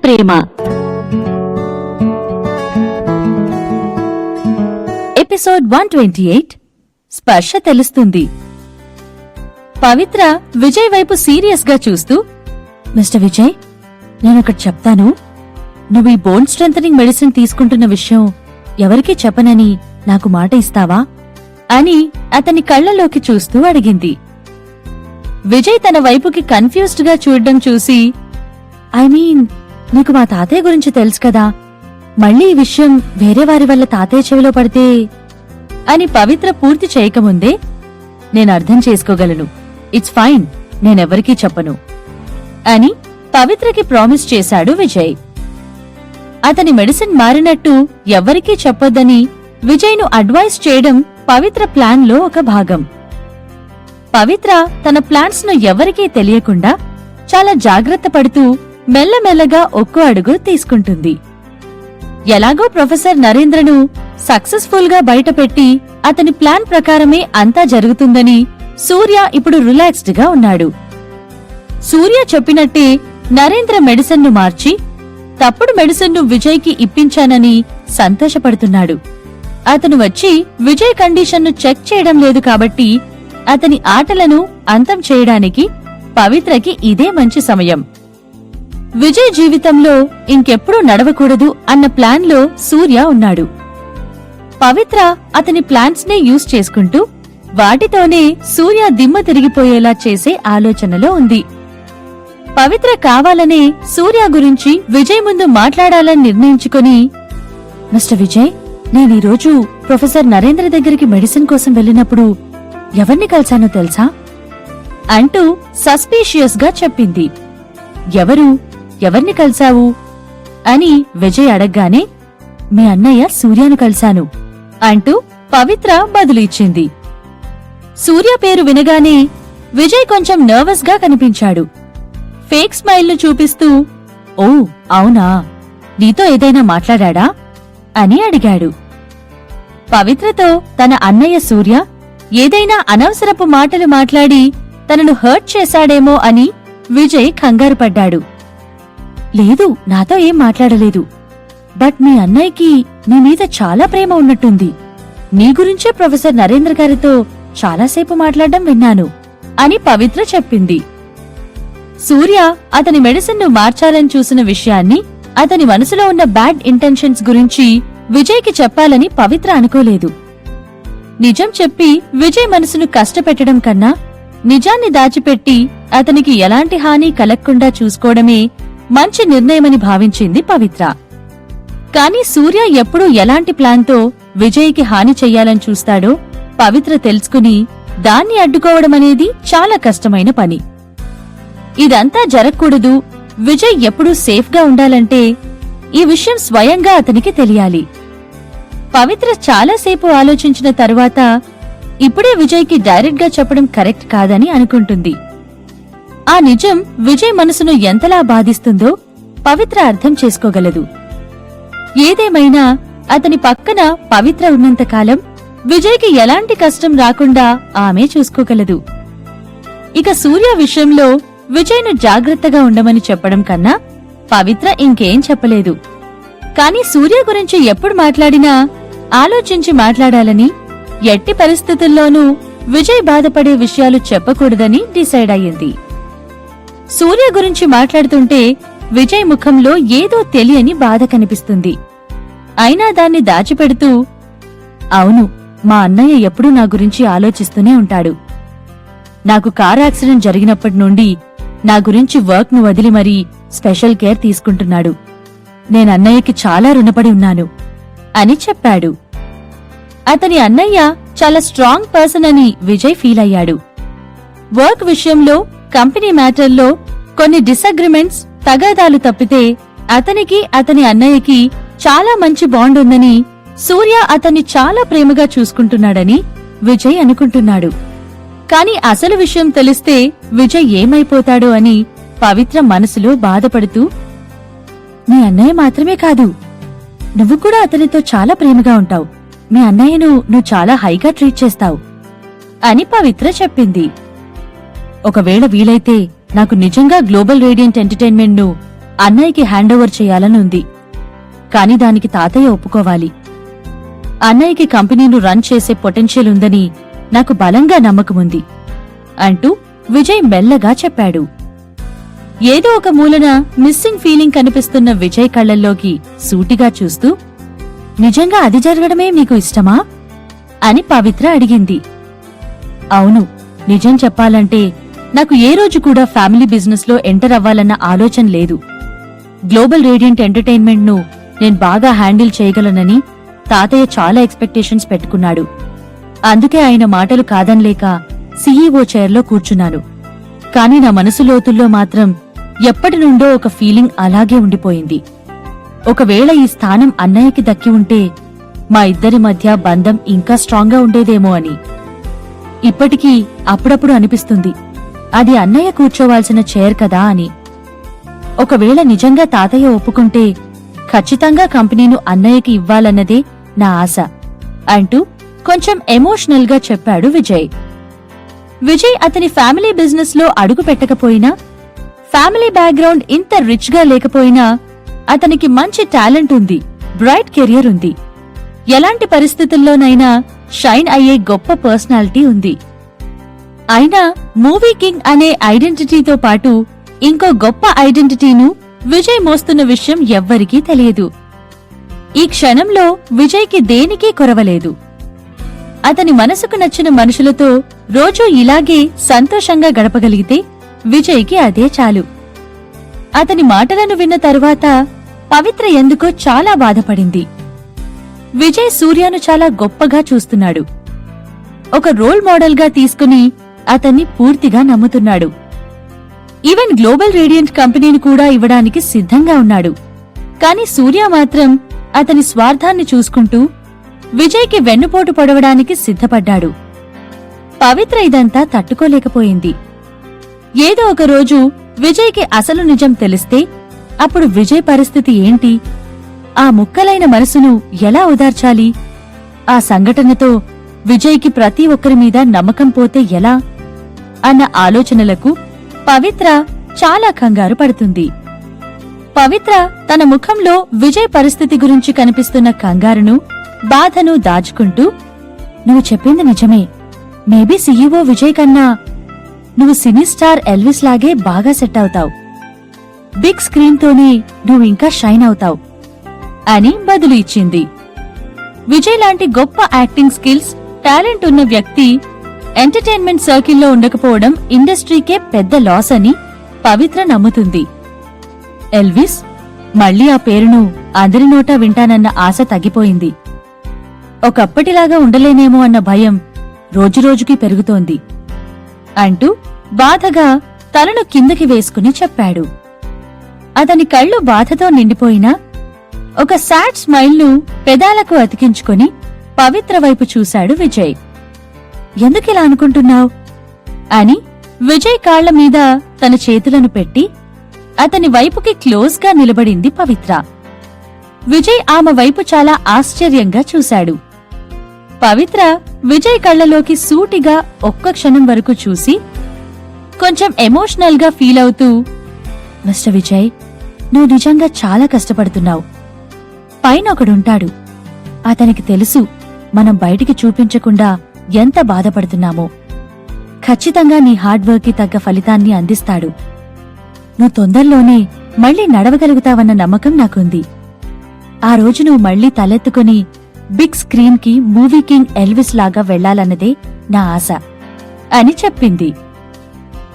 ప్రేమ. Episode 128 స్పర్శ తెలుస్తుంది. పవిత్ర విజయ్ వైపు సీరియస్ గా చూస్తూ, మిస్టర్ విజయ్, నేనొకటి చెప్తాను. నువ్వు ఈ బోన్ స్ట్రెంథనింగ్ మెడిసిన్ తీసుకుంటున్న విషయం ఎవరికీ చెప్పనని నాకు మాట ఇస్తావా అని అతని కళ్లలోకి చూస్తూ అడిగింది. విజయ్ తన వైపుకి కన్ఫ్యూజ్డ్ గా చూడ్డం చూసి, నీకు మా తాతయ్య గురించి తెలుసు కదా, మళ్ళీ ఈ విషయం వేరే వారి వల్ల తాతయ్య చెవిలో పడితే అని పవిత్ర పూర్తి చేయకముందే, నేను అర్థం చేసుకోగలను, ఇట్స్ ఫైన్, నేనెవరికీ చెప్పను అని పవిత్రకి ప్రామిస్ చేశాడు విజయ్. అతని మెడిసిన్ మారినట్టు ఎవ్వరికీ చెప్పొద్దని విజయ్ను అడ్వైస్ చేయడం పవిత్ర ప్లాన్ లో ఒక భాగం. పవిత్ర తన ప్లాన్స్ ను ఎవరికీ తెలియకుండా చాలా జాగ్రత్త పడుతూ మెల్లమెల్లగా ఒక్కో అడుగు తీసుకుంటుంది. ఎలాగో ప్రొఫెసర్ నరేంద్రను సక్సెస్ఫుల్ గా బయటపెట్టి అతని ప్లాన్ ప్రకారమే అంతా జరుగుతుందని సూర్య ఇప్పుడు రిలాక్స్డ్ గా ఉన్నాడు. సూర్య చెప్పినట్టే నరేంద్ర మెడిసిన్ ను మార్చి తప్పుడు మెడిసిన్ ను విజయ్ కి ఇప్పించానని సంతోషపడుతున్నాడు. అతను వచ్చి విజయ్ కండిషన్ ను చెక్ చేయడం లేదు కాబట్టి అతని ఆటలను అంతం చేయడానికి పవిత్రకి ఇదే మంచి సమయం. విజయ్ జీవితంలో ఇంకెప్పుడూ నడవకూడదు అన్న ప్లాన్ లో సూర్య ఉన్నాడు. పవిత్ర అతని ప్లాన్స్ నే యూజ్ చేసుకుంటూ వాటితోనే సూర్య దిమ్మ తిరిగిపోయేలా చేసే ఆలోచనలో ఉంది. పవిత్ర కావాలనే సూర్య గురించి విజయ్ ముందు మాట్లాడాలని నిర్ణయించుకుని, మిస్టర్ విజయ్, నేనీరోజు ప్రొఫెసర్ నరేంద్ర దగ్గరికి మెడిసిన్ కోసం వెళ్ళినప్పుడు ఎవరిని కలిశానో తెలుసా అంటూ సస్పీషియస్ గా చెప్పింది. ఎవరిని కలిశావు అని విజయ్ అడగ్గానే, మీ అన్నయ్య సూర్యను కలిశాను అంటూ పవిత్ర బదులిచ్చింది. సూర్య పేరు వినగానే విజయ్ కొంచెం నర్వస్ గా కనిపించాడు. ఫేక్ స్మైల్ ను చూపిస్తూ, ఓ అవునా, నీతో ఏదైనా మాట్లాడా అని అడిగాడు. పవిత్రతో తన అన్నయ్య సూర్య ఏదైనా అనవసరపు మాటలు మాట్లాడి తనను హర్ట్ చేశాడేమో అని విజయ్ కంగారుపడ్డాడు. లేదు, నాతో ఏం మాట్లాడలేదు. బట్ మీ అన్నయ్యకి నీ మీద చాలా ప్రేమ ఉన్నట్టుంది. నీ గురించే ప్రొఫెసర్ నరేంద్ర గారితో చాలాసేపు మాట్లాడడం విన్నాను అని పవిత్ర చెప్పింది. సూర్య అతని మెడిసిన్ ను మార్చాలని చూసిన విషయాన్ని, అతని మనసులో ఉన్న బ్యాడ్ ఇంటెన్షన్స్ గురించి విజయ్కి చెప్పాలని పవిత్ర అనుకోలేదు. నిజం చెప్పి విజయ్ మనసును కష్టపెట్టడం కన్నా నిజాన్ని దాచిపెట్టి అతనికి ఎలాంటి హాని కలగకుండా చూసుకోవడమే మంచి నిర్ణయమని భావించింది పవిత్ర. కాని సూర్య ఎప్పుడూ ఎలాంటి ప్లాన్తో విజయ్కి హాని చెయ్యాలని చూస్తాడో పవిత్ర తెలుసుకుని దాన్ని అడ్డుకోవడమనేది చాలా కష్టమైన పని. ఇదంతా జరగకూడదు, విజయ్ ఎప్పుడూ సేఫ్గా ఉండాలంటే ఈ విషయం స్వయంగా అతనికి తెలియాలి. పవిత్ర చాలాసేపు ఆలోచించిన తరువాత ఇప్పుడే విజయ్కి డైరెక్ట్ గా చెప్పడం కరెక్ట్ కాదని అనుకుంటుంది. ఆ నిజం విజయ్ మనసును ఎంతలా బాధిస్తుందో పవిత్ర అర్థం చేసుకోగలదు. ఏదేమైనా అతని పక్కన పవిత్ర ఉన్నంతకాలం విజయ్కి ఎలాంటి కష్టం రాకుండా ఆమె చూసుకోగలదు. ఇక సూర్య విషయంలో విజయ్ను జాగ్రత్తగా ఉండమని చెప్పడం కన్నా పవిత్ర ఇంకేం చెప్పలేదు. కాని సూర్య గురించి ఎప్పుడు మాట్లాడినా ఆలోచించి మాట్లాడాలని, ఎట్టి పరిస్థితుల్లోనూ విజయ్ బాధపడే విషయాలు చెప్పకూడదని డిసైడ్ అయ్యింది. సూర్య గురించి మాట్లాడుతుంటే విజయ్ ముఖంలో ఏదో తెలియని బాధ కనిపిస్తుంది. అయినా దాన్ని దాచిపెడుతూ, అవును, మా అన్నయ్య ఎప్పుడూ నా గురించి ఆలోచిస్తూనే ఉంటాడు. నాకు కారు యాక్సిడెంట్ జరిగినప్పటి నుండి నా గురించి వర్క్ ను వదిలి మరీ స్పెషల్ కేర్ తీసుకుంటున్నాడు. నేనన్నయ్యకి చాలా రుణపడి ఉన్నాను అని చెప్పాడు. అతని అన్నయ్య చాలా స్ట్రాంగ్ పర్సన్ అని విజయ్ ఫీల్ అయ్యాడు. వర్క్ విషయంలో, కంపెనీ మ్యాటర్లో కొన్ని డిసగ్రిమెంట్స్, తగాదాలు తప్పితే అతనికి అతని అన్నయ్యకి చాలా మంచి బాండ్ ఉందని, సూర్య అతన్ని చాలా ప్రేమగా చూసుకుంటున్నాడని విజయ్ అనుకుంటున్నాడు. కాని అసలు విషయం తెలిస్తే విజయ్ ఏమైపోతాడో అని పవిత్ర మనసులో బాధపడుతూ, నీ అన్నయ్య మాత్రమే కాదు, నువ్వు కూడా అతనితో చాలా ప్రేమగా ఉంటావు. మీ అన్నయ్యను నువ్వు చాలా హైగా ట్రీట్ చేస్తావు అని పవిత్ర చెప్పింది. ఒకవేళ వీలైతే నాకు నిజంగా గ్లోబల్ రేడియంట్ ఎంటర్టైన్మెంట్ ను అన్నయ్యకి హ్యాండోవర్ చేయాలనుంది. కాని దానికి తాతయ్య ఒప్పుకోవాలి. అన్నయ్యకి కంపెనీను రన్ చేసే పొటెన్షియల్ ఉందని నాకు బలంగా నమ్మకముంది అంటూ విజయ్ మెల్లగా చెప్పాడు. ఏదో ఒక మూలన మిస్సింగ్ ఫీలింగ్ కనిపిస్తున్న విజయ్ కళ్లల్లోకి సూటిగా చూస్తూ, నిజంగా అది జరగడమే మీకు ఇష్టమా అని పవిత్ర అడిగింది. అవును, నిజం చెప్పాలంటే నాకు ఏ రోజు కూడా ఫ్యామిలీ బిజినెస్ లో ఎంటర్ అవ్వాలన్న ఆలోచన లేదు. గ్లోబల్ రేడియంట్ ఎంటర్టైన్మెంట్ ను నేను బాగా హ్యాండిల్ చేయగలనని తాతయ్య చాలా ఎక్స్పెక్టేషన్స్ పెట్టుకున్నాడు. అందుకే ఆయన మాటలు కాదనలేక సీఈఓ చైర్లో కూర్చున్నాను. కాని నా మనసు లోతుల్లో మాత్రం ఎప్పటి నుండో ఒక ఫీలింగ్ అలాగే ఉండిపోయింది. ఒకవేళ ఈ స్థానం అన్నయ్యకి దక్కి ఉంటే మా ఇద్దరి మధ్య బంధం ఇంకా స్ట్రాంగ్ గా ఉండేదేమో అని. ఇప్పటికీ అప్పుడప్పుడు అనిపిస్తుంది, అది అన్నయ్య కూర్చోవాల్సిన చైర్ కదా అని. ఒకవేళ నిజంగా తాతయ్య ఒప్పుకుంటే ఖచ్చితంగా కంపెనీను అన్నయ్యకి ఇవ్వాలన్నదే నా ఆశ అంటూ కొంచెం ఎమోషనల్ గా చెప్పాడు విజయ్. విజయ్ అతని ఫ్యామిలీ బిజినెస్ లో అడుగు పెట్టకపోయినా, ఫ్యామిలీ బ్యాక్గ్రౌండ్ ఇంత రిచ్ గా లేకపోయినా అతనికి మంచి టాలెంట్ ఉంది, బ్రైట్ కెరియర్ ఉంది. ఎలాంటి పరిస్థితుల్లోనైనా షైన్ అయ్యే గొప్ప పర్సనాలిటీ ఉంది. అయినా మూవీ కింగ్ అనే ఐడెంటిటీతో పాటు ఇంకో గొప్ప ఐడెంటిటీను విజయ్ మోస్తున్న విషయం ఎవ్వరికీ తెలియదు. ఈ క్షణంలో విజయ్కి దేనికీ కొరవలేదు. అతని మనసుకు నచ్చిన మనుషులతో రోజూ ఇలాగే సంతోషంగా గడపగలిగితే విజయ్కి అదే చాలు. అతని మాటలను విన్న తరువాత పవిత్ర ఎందుకో చాలా బాధపడింది. విజయ్ సూర్యను చాలా గొప్పగా చూస్తున్నాడు. ఒక రోల్ మోడల్ గా తీసుకుని అతన్ని పూర్తిగా నమ్ముతున్నాడు. ఈవెన్ గ్లోబల్ రేడియంట్ కంపెనీని కూడా ఇవ్వడానికి సిద్ధంగా ఉన్నాడు. కాని సూర్య మాత్రం అతని స్వార్థాన్ని చూసుకుంటూ విజయ్కి వెన్నుపోటు పొడవడానికి సిద్ధపడ్డాడు. పవిత్ర ఇదంతా తట్టుకోలేకపోయింది. ఏదో ఒక రోజు విజయ్కి అసలు నిజం తెలిస్తే అప్పుడు విజయ్ పరిస్థితి ఏంటి? ఆ ముక్కలైన మనసును ఎలా ఓదార్చాలి? ఆ సంఘటనతో విజయ్కి ప్రతి ఒక్కరి మీద నమ్మకం పోతే ఎలా అన్న ఆలోచనలకు పవిత్ర చాలా కంగారు పడుతుంది. పవిత్ర తన ముఖంలో విజయ్ పరిస్థితి గురించి కనిపిస్తున్న కంగారును, బాధను దాచుకుంటూ, నువ్వు చెప్పింది నిజమే. మేబీ సీఈఓ విజయ్ కన్నా నువ్వు సినీ స్టార్ ఎల్విస్ లాగే బాగా సెట్ అవుతావు. బిగ్ స్క్రీన్ తోనే నువ్వు ఇంకా షైన్ అవుతావు అని బదులు ఇచ్చింది. విజయ్ లాంటి గొప్ప యాక్టింగ్ స్కిల్స్, టాలెంట్ ఉన్న వ్యక్తి ఎంటర్టైన్మెంట్ సర్కిల్లో ఉండకపోవడం ఇండస్ట్రీకే పెద్ద లాస్ అని పవిత్ర నమ్ముతుంది. ఎల్విస్, మళ్లీ ఆ పేరును అందరి నోటా వింటానన్న ఆశ తగ్గిపోయింది. ఒకప్పటిలాగా ఉండలేనేమో అన్న భయం రోజురోజుకి పెరుగుతోంది అంటూ బాధగా తలను కిందకి వేసుకుని చెప్పాడు. అతని కళ్ళు బాధతో నిండిపోయినా ఒక సాడ్ స్మైల్ను పెదాలకు అతికించుకుని పవిత్ర వైపు చూశాడు విజయ్. ఎందుకిలా అనుకుంటున్నావ్ అని విజయ్ కాళ్ల మీద తన చేతులను పెట్టి అతని వైపుకి క్లోజ్గా నిలబడింది పవిత్ర. విజయ్ ఆమె వైపు చాలా ఆశ్చర్యంగా చూశాడు. పవిత్ర విజయ్ కళ్లలోకి సూటిగా ఒక్క క్షణం వరకు చూసి కొంచెం ఎమోషనల్ గా ఫీల్ అవుతూ, మిస్టర్ విజయ్, నువ్వు నిజంగా చాలా కష్టపడుతున్నావు. పైన ఒకడుంటాడు, అతనికి తెలుసు మనం బయటికి చూపించకుండా ఎంత బాధపడుతున్నామో. ఖచ్చితంగా నీ హార్డ్ వర్క్ కి తగ్గ ఫలితాన్ని అందిస్తాడు. నువ్వు తొందరలోనే మళ్లీ నడవగలుగుతావన్న నమ్మకం నాకుంది. ఆ రోజు నువ్వు మళ్లీ తలెత్తుకుని బిగ్ స్క్రీన్ కి మూవీ కింగ్ ఎల్విస్ లాగా వెళ్లాలన్నదే నా ఆశ అని చెప్పింది.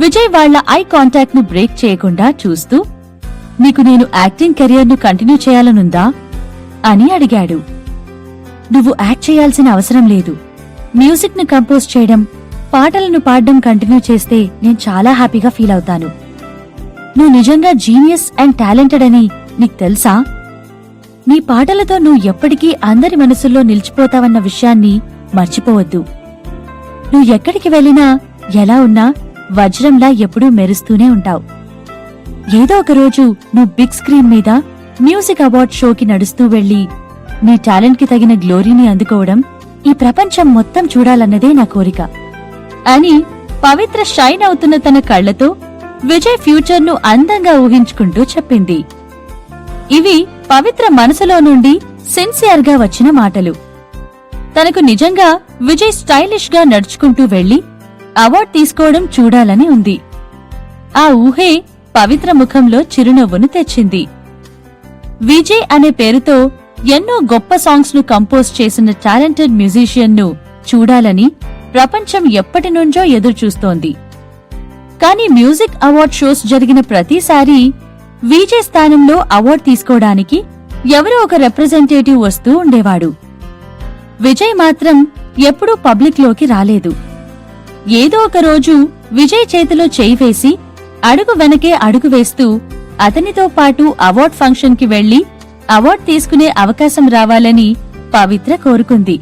విజయ్ వాళ్ల ఐ కాంటాక్ట్ ను బ్రేక్ చేయకుండా చూస్తూ, నీకు నేను యాక్టింగ్ కెరియర్ ను కంటిన్యూ చేయాలనుందా అని అడిగాడు. నువ్వు యాక్ట్ చేయాల్సిన అవసరం లేదు. మ్యూజిక్ ను కంపోజ్ చేయడం, పాటలను పాడడం కంటిన్యూ చేస్తే నేను చాలా హ్యాపీగా ఫీల్ అవుతాను. నువ్వు నిజంగా జీనియస్ అండ్ టాలెంటెడ్ అని నీకు తెలుసా? నీ పాటలతో నువ్వు ఎప్పటికీ అందరి మనసుల్లో నిలిచిపోతావన్న విషయాన్ని మర్చిపోవద్దు. నువ్వు ఎక్కడికి వెళ్ళినా, ఎలా ఉన్నా వజ్రంలా ఎప్పుడూ మెరుస్తూనే ఉంటావు. ఏదో ఒకరోజు నువ్వు బిగ్ స్క్రీన్ మీద మ్యూజిక్ అవార్డ్ షోకి నడుస్తూ వెళ్లి నీ టాలెంట్ కి తగిన గ్లోరీని అందుకోవడం ఈ ప్రపంచం మొత్తం చూడాలన్నదే నా కోరిక అని పవిత్ర షైన్ అవుతున్న తన కళ్లతో విజయ్ ఫ్యూచర్ను అందంగా ఊహించుకుంటూ చెప్పింది. ఇవి పవిత్ర మనసులో నుండి సిన్సియర్గా వచ్చిన మాటలు. తనకు నిజంగా విజయ్ స్టైలిష్ గా నడుచుకుంటూ వెళ్లి అవార్డు తీసుకోవడం చూడాలని ఉంది. ఆ ఊహే పవిత్ర ముఖంలో చిరునవ్వును తెచ్చింది. విజయ్ అనే పేరుతో ఎన్నో గొప్ప సాంగ్స్ ను కంపోజ్ చేసిన టాలెంటెడ్ మ్యూజిషియన్ ను చూడాలని ప్రపంచం ఎప్పటినుంచో ఎదురుచూస్తోంది. కాని మ్యూజిక్ అవార్డ్ షోస్ జరిగిన ప్రతిసారీ విజయ్ స్థానంలో అవార్డు తీసుకోవడానికి ఎవరో ఒక రిప్రజెంటేటివ్ వస్తూ ఉండేవాడు. విజయ్ మాత్రం ఎప్పుడూ పబ్లిక్ లోకి రాలేదు. ఏదో ఒక రోజు విజయ్ చేతిలో చేయి వేసి అడుగు వెనకే అడుగు వేస్తూ అతనితో పాటు అవార్డ్ ఫంక్షన్ కి వెళ్లి అవార్డు తీసుకునే అవకాశం రావాలని పవిత్ర కోరుకుంది.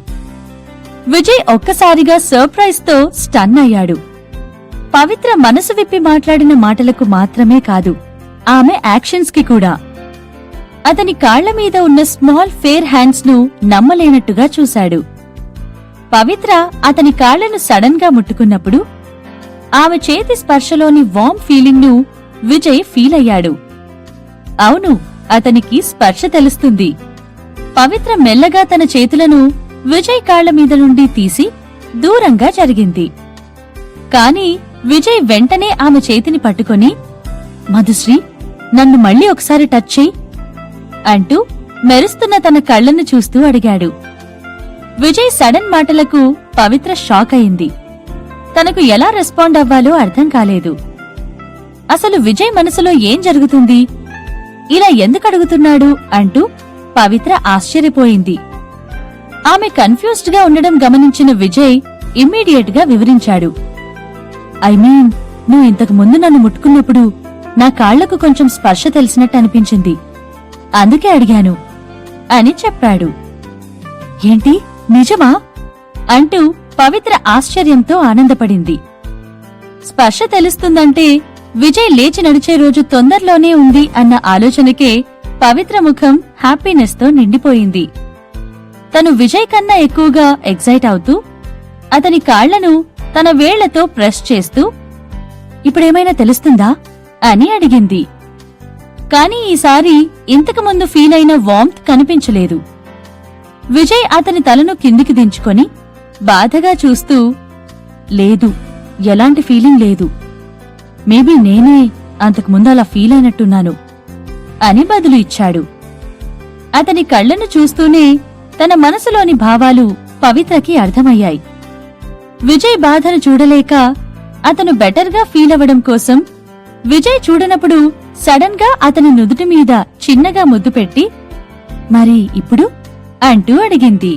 విజయ్ ఒక్కసారిగా సర్ప్రైజ్ తో స్టన్ అయ్యాడు. పవిత్ర మనసు విప్పి మాట్లాడిన మాటలకు మాత్రమే కాదు, ఆమె యాక్షన్స్ కి కూడా. అతని కాళ్ల మీద ఉన్న స్మాల్ ఫేర్ హ్యాండ్స్ ను నమ్మలేనట్టుగా చూశాడు. పవిత్ర అతని కాళ్లను సడన్ గా ముట్టుకున్నప్పుడు ఆమె చేతి స్పర్శలోని వార్మ్ ఫీలింగ్ ను విజయ్ ఫీల్ అయ్యాడు. అవును, అతనికి స్పర్శ తెలుస్తుంది. పవిత్ర మెల్లగా తన చేతులను విజయ్ కాళ్ల మీద నుండి తీసి దూరంగా జరిగింది. కాని విజయ్ వెంటనే ఆమె చేతిని పట్టుకొని, మధుశ్రీ, నన్ను మళ్ళీ ఒకసారి టచ్ చెయ్యి అంటూ మెరుస్తున్న తన కళ్లను చూస్తూ అడిగాడు. విజయ్ సడన్ మాటలకు పవిత్ర షాక్ అయింది. తనకు ఎలా రెస్పాండ్ అవ్వాలో అర్థం కాలేదు. అసలు విజయ్ మనసులో ఏం జరుగుతుంది, ఇలా ఎందుకు అడుగుతున్నాడు అంటూ పవిత్ర ఆశ్చర్యపోయింది. ఆమె కన్ఫ్యూజ్డ్ గా ఉండడం గమనించిన విజయ్ ఇమ్మీడియట్ గా వివరించాడు. ఐ మీన్, నువ్వు ఇంతకు ముందు నన్ను ముట్టుకున్నప్పుడు నా కాళ్లకు కొంచెం స్పర్శ తెలిసినట్టు అనిపించింది, అందుకే అడిగాను అని చెప్పాడు. ఏంటి, నిజమా అంటూ పవిత్ర ఆశ్చర్యంతో ఆనందపడింది. స్పర్శ తెలుస్తుందంటే విజయ్ లేచి నడిచే రోజు తొందరలోనే ఉంది అన్న ఆలోచనకే పవిత్ర ముఖం హ్యాపీనెస్ తో నిండిపోయింది. తను విజయ్ కన్నా ఎక్కువగా ఎక్సైట్ అవుతూ అతని కాళ్లను తన వేళ్లతో ప్రెస్ చేస్తూ, ఇప్పుడేమైనా తెలుస్తుందా అని అడిగింది. కాని ఈసారి ఇంతకుముందు ఫీల్ అయిన వార్మ్త్ కనిపించలేదు. విజయ్ అతని తలను కిందికి దించుకొని బాధగా చూస్తూ, లేదు, ఎలాంటి ఫీలింగ్ లేదు, మేబీ నేనే అంతకుముందు అలా ఫీల్ అయినట్టున్నాను అని బదులు ఇచ్చాడు. అతని కళ్లను చూస్తూనే తన మనసులోని భావాలు పవిత్రకి అర్థమయ్యాయి. విజయ్ బాధను చూడలేక అతను బెటర్గా ఫీల్ అవ్వడం కోసం విజయ్ చూడనప్పుడు సడన్ గా అతని నుదుటి మీద చిన్నగా ముద్దు పెట్టి, మరి ఇప్పుడు అంటూ అడిగింది.